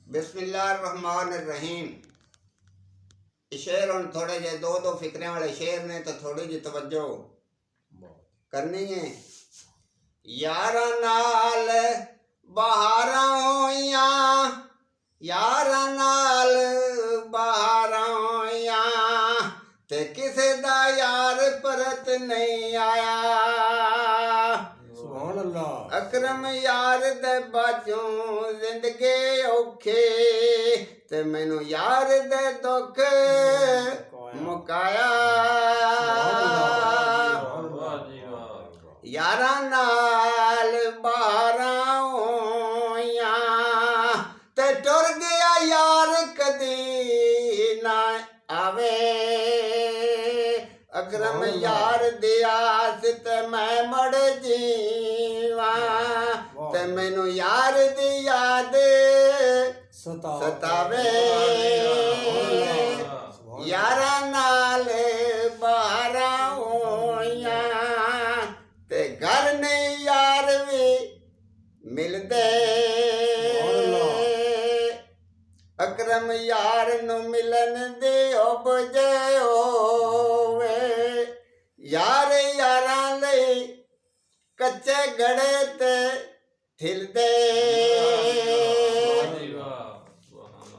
बिस्मिल्लाहिर्रहमानिर्रहीम। शेर हम थोड़े जे दो फिक्रे वाले शेर ने तो थोड़ी जी तवज्जो करनी है। यारा नाल बहारा होइया, यारा नाल बहारा होइया, ते किसे दा यार परत नहीं आया। सुभान अल्लाह। अकरम यार दे बाजों जिंदगी औखे, ते मैनू यार दे दुख मुकाया। यारा नाल बाहरा होइया, ते टुर गया यार कदी ना आवे। अकरम यार दी आस ते मैं मड़ जीवा, ते मैनू यार दी याद सतावे। यारा नाल बाहरा होइया, ते घर नहीं यार भी मिलदे। अकरम यार नू मिलन दे बुझे होवे, यार यारां लई कच्चे गड़े ते ठिलदे।